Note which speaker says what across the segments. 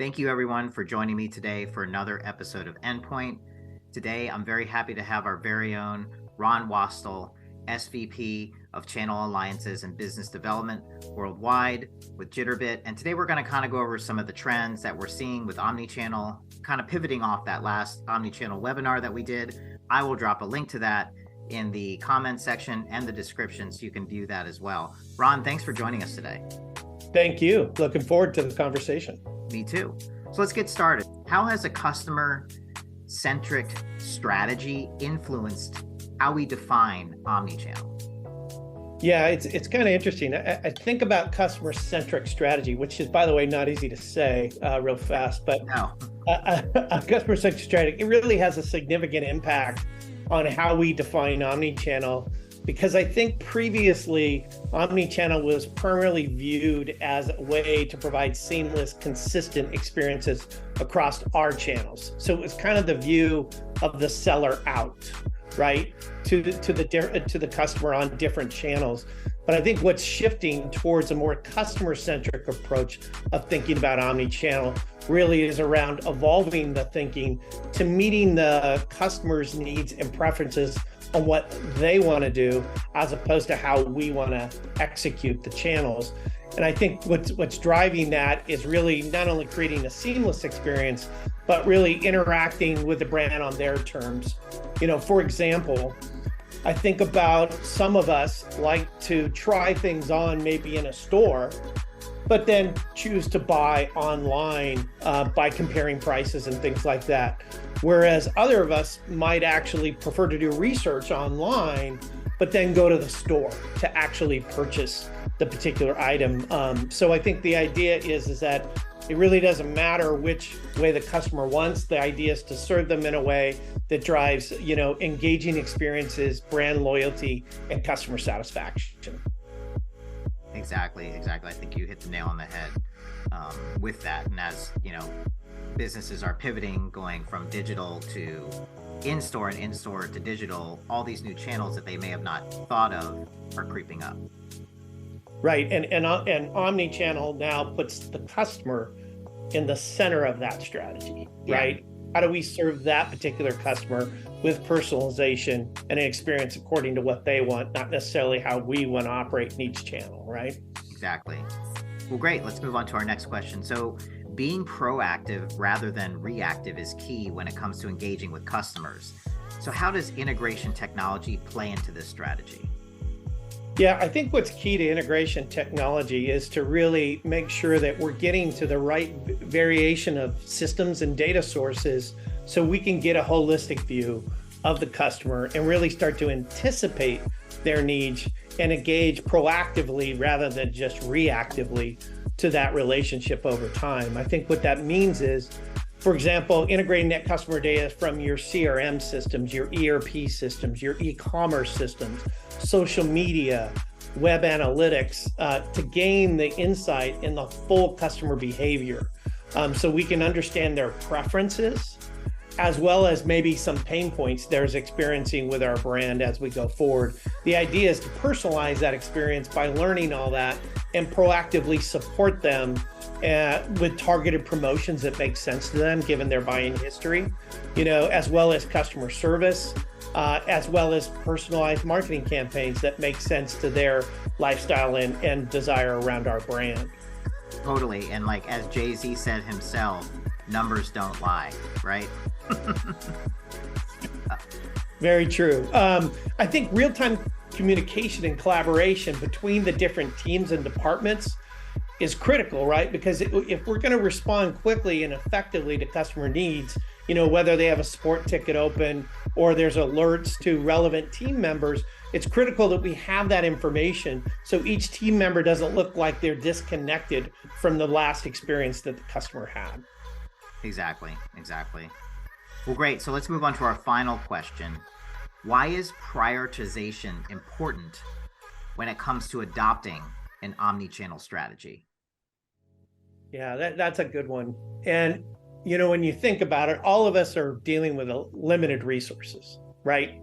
Speaker 1: Thank you everyone for joining me today for another episode of Endpoint. Today, I'm very happy to have our very own Ron Wastal, SVP of Channel Alliances and Business Development Worldwide with Jitterbit. And today we're going to kind of go over some of the trends that we're seeing with Omnichannel, kind of pivoting off that last Omnichannel webinar that we did. I will drop a link to that in the comments section and the description so you can view that as well. Ron, thanks for joining us today.
Speaker 2: Thank you. Looking forward to the conversation.
Speaker 1: Me too. So let's get started. How has a customer-centric strategy influenced how we define omnichannel?
Speaker 2: Yeah, it's kind of interesting. I think about customer-centric strategy, which is, by the way, not easy to say real fast, but
Speaker 1: No.
Speaker 2: A customer-centric strategy, it really has a significant impact on how we define omnichannel, because I think previously omnichannel was primarily viewed as a way to provide seamless, consistent experiences across our channels. So it was kind of the view of the seller out, right, to the customer on different channels. But I think what's shifting towards a more customer-centric approach of thinking about omnichannel really is around evolving the thinking to meeting the customer's needs and preferences on what they want to do, as opposed to how we want to execute the channels. And I think what's driving that is really not only creating a seamless experience, but really interacting with the brand on their terms. You know, for example, I think about some of us like to try things on maybe in a store, but then choose to buy online by comparing prices and things like that. Whereas other of us might actually prefer to do research online, but then go to the store to actually purchase the particular item. So I think the idea is that it really doesn't matter which way the customer wants. The idea is to serve them in a way that drives, engaging experiences, brand loyalty, and customer satisfaction.
Speaker 1: Exactly. I think you hit the nail on the head with that. And as businesses are pivoting, going from digital to in-store and in-store to digital, all these new channels that they may have not thought of are creeping up.
Speaker 2: Right, and omnichannel now puts the customer in the center of that strategy, right? Yeah. How do we serve that particular customer with personalization and an experience according to what they want, not necessarily how we want to operate in each channel, right?
Speaker 1: Exactly. Well, great. Let's move on to our next question. So being proactive rather than reactive is key when it comes to engaging with customers. So how does integration technology play into this strategy?
Speaker 2: Yeah, I think what's key to integration technology is to really make sure that we're getting to the right variation of systems and data sources so we can get a holistic view of the customer and really start to anticipate their needs and engage proactively rather than just reactively to that relationship over time. I think what that means is, for example, integrating that customer data from your CRM systems, your ERP systems, your e-commerce systems, social media, web analytics, to gain the insight in the full customer behavior. So we can understand their preferences, as well as maybe some pain points they're experiencing with our brand as we go forward. The idea is to personalize that experience by learning all that and proactively support them with targeted promotions that make sense to them given their buying history, as well as customer service, as well as personalized marketing campaigns that make sense to their lifestyle and desire around our brand.
Speaker 1: Totally. And like as Jay-Z said himself, numbers don't lie, right?
Speaker 2: Very true. I think real-time communication and collaboration between the different teams and departments is critical, right? Because if we're going to respond quickly and effectively to customer needs, whether they have a support ticket open or there's alerts to relevant team members, it's critical that we have that information so each team member doesn't look like they're disconnected from the last experience that the customer had.
Speaker 1: Exactly. Well, great. So let's move on to our final question. Why is prioritization important when it comes to adopting an omnichannel strategy?
Speaker 2: Yeah, that's a good one. And, when you think about it, all of us are dealing with limited resources, right?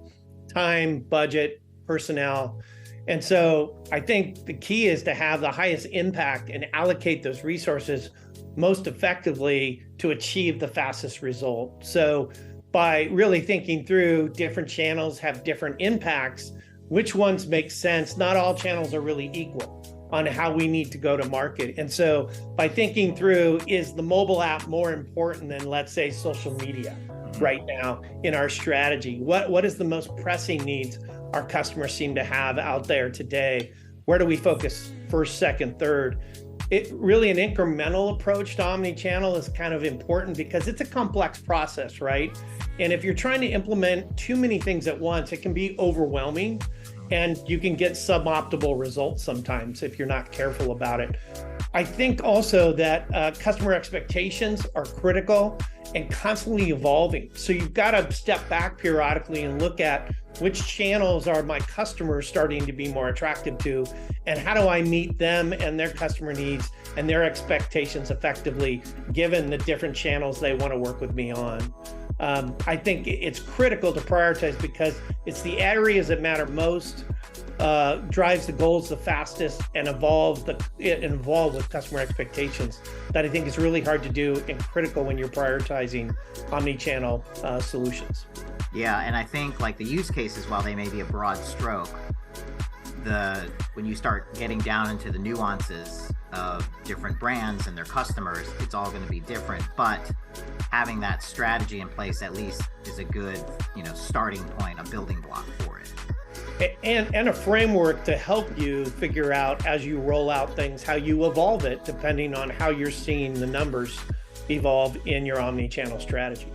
Speaker 2: Time, budget, personnel. And so I think the key is to have the highest impact and allocate those resources most effectively to achieve the fastest result. So by really thinking through different channels have different impacts, which ones make sense? Not all channels are really equal on how we need to go to market. And so by thinking through, is the mobile app more important than, let's say, social media right now in our strategy? What is the most pressing needs our customers seem to have out there today? Where do we focus first, second, third? It really, an incremental approach to omnichannel is kind of important because it's a complex process, right? And if you're trying to implement too many things at once, it can be overwhelming and you can get suboptimal results sometimes if you're not careful about it. I think also that customer expectations are critical and constantly evolving. So you've got to step back periodically and look at which channels are my customers starting to be more attractive to, and how do I meet them and their customer needs and their expectations effectively, given the different channels they want to work with me on. I think it's critical to prioritize because it's the areas that matter most, drives the goals the fastest, and involve with customer expectations that I think is really hard to do and critical when you're prioritizing omni-channel solutions.
Speaker 1: Yeah, and I think like the use cases, while they may be a broad stroke, when you start getting down into the nuances of different brands and their customers, it's all going to be different. But having that strategy in place at least is a good, starting point, a building block for it.
Speaker 2: And a framework to help you figure out as you roll out things, how you evolve it, depending on how you're seeing the numbers evolve in your omni-channel strategy.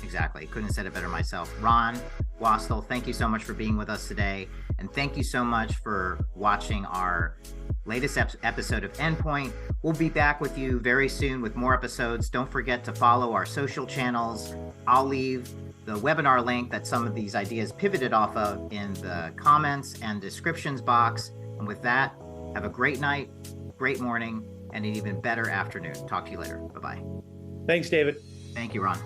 Speaker 1: Exactly. Couldn't have said it better myself. Ron Wastal, thank you so much for being with us today. And thank you so much for watching our latest episode of Endpoint. We'll be back with you very soon with more episodes. Don't forget to follow our social channels. I'll leave the webinar link that some of these ideas pivoted off of in the comments and descriptions box. And with that, have a great night, great morning, and an even better afternoon. Talk to you later. Bye-bye.
Speaker 2: Thanks, David.
Speaker 1: Thank you, Ron.